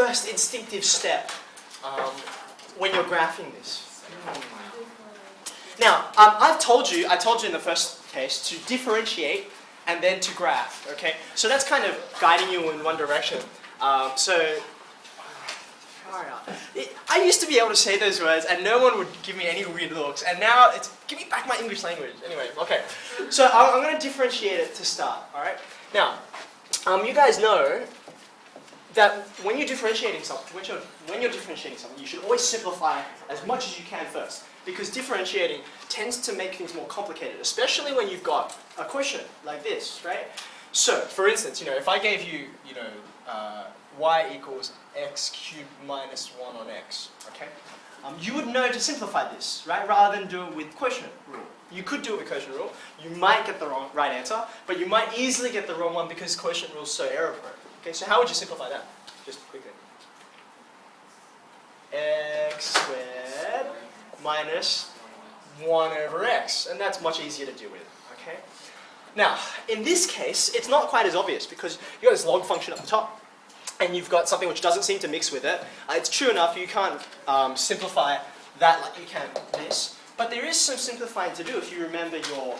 first instinctive step when you're graphing this? Now, I told you in the first case to differentiate and then to graph, okay? So that's kind of guiding you in one direction. I used to be able to say those words and no one would give me any weird looks, and now it's, give me back my English language. Anyway, okay. So I'm going to differentiate it to start, alright? Now, you guys know that when you're differentiating something, you should always simplify as much as you can first, because differentiating tends to make things more complicated, especially when you've got a quotient like this, right? So, for instance, if I gave you, y equals x cubed minus 1 on x, okay? You would know to simplify this, right? Rather than do it with quotient rule. You could do it with quotient rule. You might get the right answer, but you might easily get the wrong one because quotient rule is so error prone. Okay, so how would you simplify that? Just quickly. X squared minus 1 over x, and that's much easier to deal with, okay? Now, in this case, it's not quite as obvious because you've got this log function up the top, and you've got something which doesn't seem to mix with it. It's true enough, you can't simplify that like you can this, but there is some simplifying to do if you remember your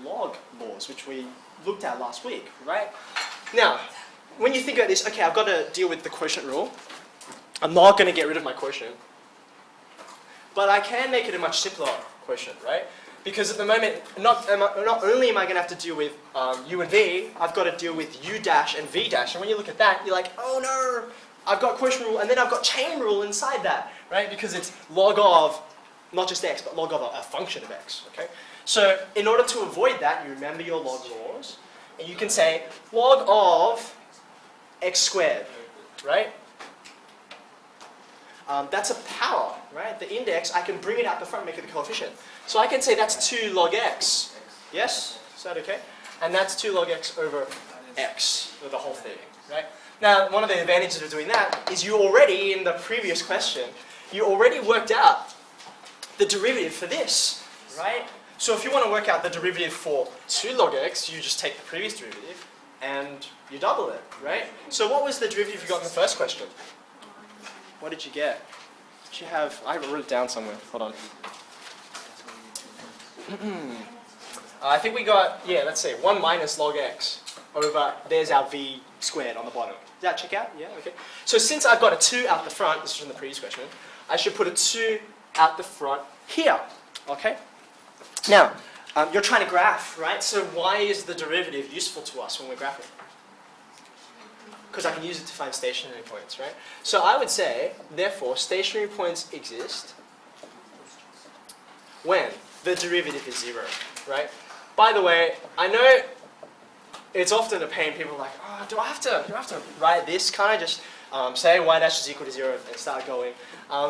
log laws, which we looked at last week, right? Now, when you think about this, okay, I've got to deal with the quotient rule. I'm not going to get rid of my quotient, but I can make it a much simpler quotient, right? Because at the moment, not only am I going to have to deal with u and v, I've got to deal with u dash and v dash. And when you look at that, you're like, oh no, I've got quotient rule, and then I've got chain rule inside that, right? Because it's log of, not just x, but log of a function of x, okay? So in order to avoid that, you remember your log laws, and you can say log of x squared, right? That's a power, right? The index, I can bring it out the front and make it the coefficient. So I can say that's 2 log x. Yes? Is that okay? And that's 2 log x over x, or the whole thing, right? Now, one of the advantages of doing that is you already, in the previous question, you already worked out the derivative for this, right? So if you want to work out the derivative for 2 log x, you just take the previous derivative and you double it, right? So what was the derivative you got in the first question? What did you get? Did you have, I wrote it down somewhere, hold on. I think we got, yeah, let's say 1 minus log x over, there's our v squared on the bottom. Does that check out? Yeah, okay. So since I've got a 2 out the front, this is from the previous question, I should put a 2 out the front here, okay? Now, you're trying to graph, right? So why is the derivative useful to us when we're graphing? Because I can use it to find stationary points, right? So I would say, therefore, stationary points exist when the derivative is 0, right? By the way, I know it's often a pain. People are like, oh, do I have to write this? Can't I just say y dash is equal to 0 and start going?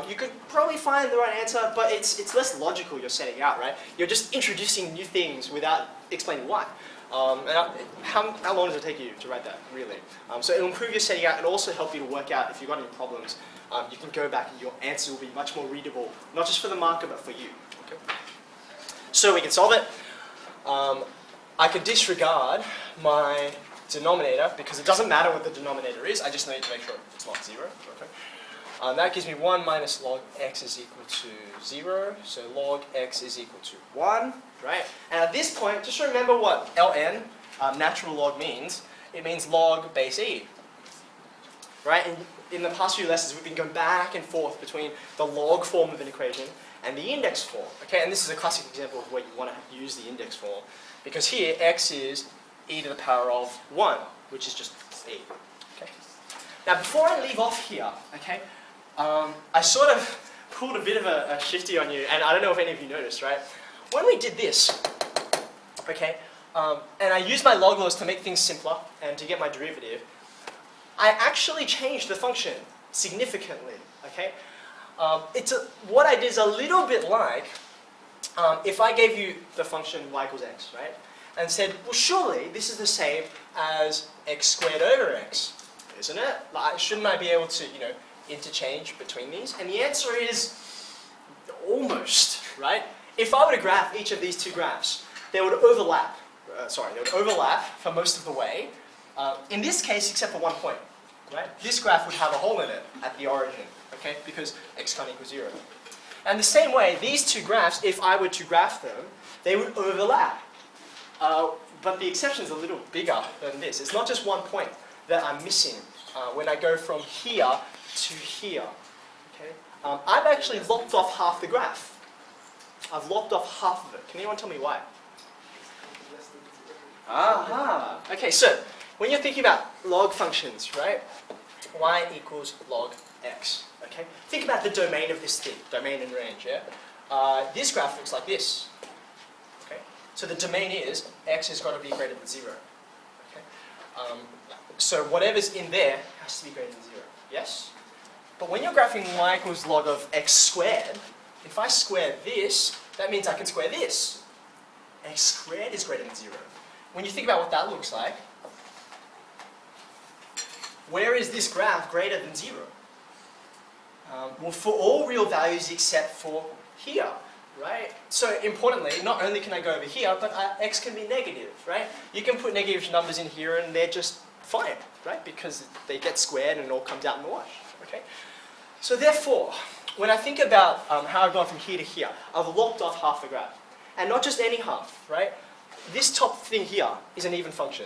You could probably find the right answer, but it's less logical you're setting out, right? You're just introducing new things without explaining why. How long does it take you to write that, really? So it'll improve your setting out and also help you to work out if you've got any problems. You can go back and your answer will be much more readable, not just for the marker, but for you. Okay? So we can solve it. I could disregard my denominator because it doesn't matter what the denominator is. I just need to make sure it's not 0. Okay? That gives me 1 minus log x is equal to 0. So log x is equal to 1. Right? And at this point, just remember what ln, natural log, means. It means log base e. Right? And in the past few lessons, we've been going back and forth between the log form of an equation and the index form. Okay? And this is a classic example of where you want to use the index form. Because here, x is e to the power of 1, which is just e. Okay? Now, before I leave off here, okay, I sort of pulled a bit of a shifty on you, and I don't know if any of you noticed, right? When we did this, okay, and I used my log laws to make things simpler and to get my derivative, I actually changed the function significantly, okay? What I did is a little bit like if I gave you the function y equals x, right, and said, well, surely this is the same as x squared over x, isn't it? Like, shouldn't I be able to, interchange between these? And the answer is almost, right? If I were to graph each of these two graphs, they would overlap. They would overlap for most of the way. In this case, except for one point. right? This graph would have a hole in it at the origin, okay? Because x can't equal 0. And the same way, these two graphs, if I were to graph them, they would overlap. But the exception is a little bigger than this. It's not just one point that I'm missing when I go from here to here. Okay? I've actually lopped off half the graph. I've lopped off half of it. Can anyone tell me why? Aha! Okay, so when you're thinking about log functions, right? Y equals log x. Okay? Think about the domain of this thing, domain and range, yeah? This graph looks like this. Okay? So the domain is x has got to be greater than 0. Okay? So whatever's in there has to be greater than 0. Yes? But when you're graphing y equals log of x squared, if I square this, that means I can square this. X squared is greater than 0. When you think about what that looks like, where is this graph greater than 0? Well, for all real values except for here, right? So importantly, not only can I go over here, but x can be negative, right? You can put negative numbers in here and they're just fine, right? Because they get squared and it all comes out in the wash, okay? So therefore, when I think about how I've gone from here to here, I've lopped off half the graph. And not just any half, right? This top thing here is an even function.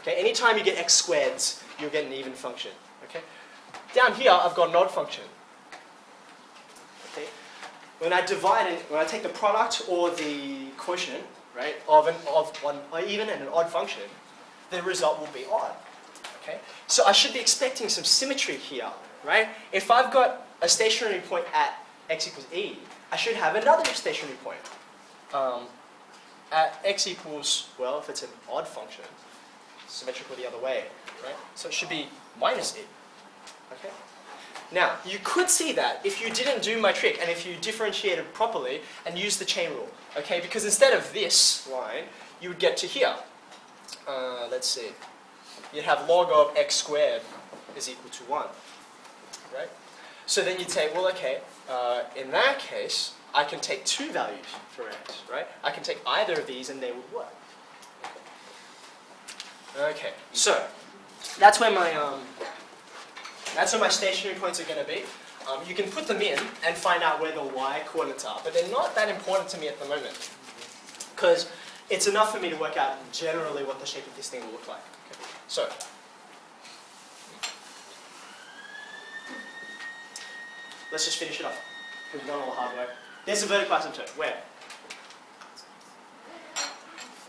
Okay, anytime you get x squareds, you'll get an even function. Okay? Down here, I've got an odd function. Okay? When I take the product or the quotient, right, of one even and an odd function, the result will be odd. Okay? So I should be expecting some symmetry here, right? If I've got a stationary point at x equals e, I should have another stationary point at x equals, well, if it's an odd function, symmetrical the other way, right? So it should be minus e. Okay? Now, you could see that if you didn't do my trick and if you differentiated properly and used the chain rule, okay? Because instead of this line, you would get to here. Let's see. You'd have log of x squared is equal to 1, right? So then you'd say, well, okay, in that case, I can take two values for x, right? I can take either of these and they would work. Okay, so that's where my stationary points are going to be. You can put them in and find out where the y coordinates are, but they're not that important to me at the moment because it's enough for me to work out generally what the shape of this thing will look like. Okay. So, let's just finish it up because we've done all the hard work. There's a vertical asymptote. Where?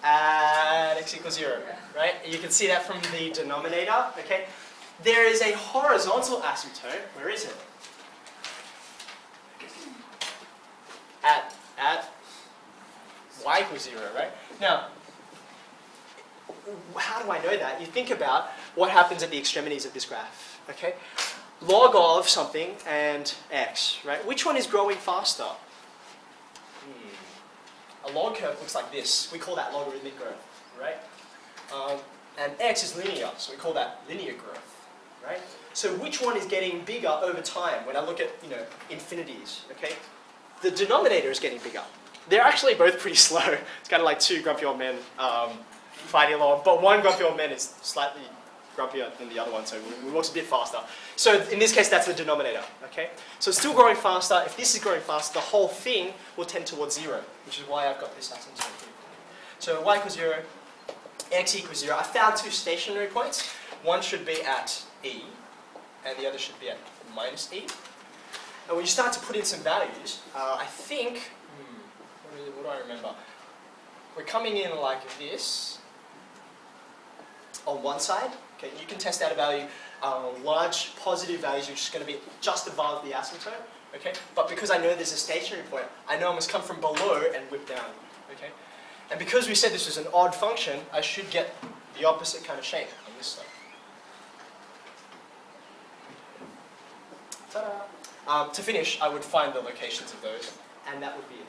At x equals 0, right? You can see that from the denominator, okay? There is a horizontal asymptote. Where is it? At y equals 0, right? Now, how do I know that? You think about what happens at the extremities of this graph, okay? Log of something and x, right? Which one is growing faster? A log curve looks like this. We call that logarithmic growth, right? And x is linear, so we call that linear growth, right? So which one is getting bigger over time when I look at, infinities, okay? The denominator is getting bigger. They're actually both pretty slow. It's kind of like two grumpy old men fighting along, but one grumpy old man is slightly grumpier than the other one, so it walks a bit faster. So in this case, that's the denominator, okay? So it's still growing faster. If this is growing faster, the whole thing will tend towards 0, which is why I've got this asymptote here. So y equals 0, x equals 0. I found two stationary points. One should be at e, and the other should be at minus e. And when you start to put in some values, I think, what do I remember? We're coming in like this on one side. Okay, you can test out a value, large positive values, which is going to be just above the asymptote. Okay, but because I know there's a stationary point, I know I must come from below and whip down. Okay, and because we said this was an odd function, I should get the opposite kind of shape on this side. Ta-da! To finish, I would find the locations of those, and that would be it.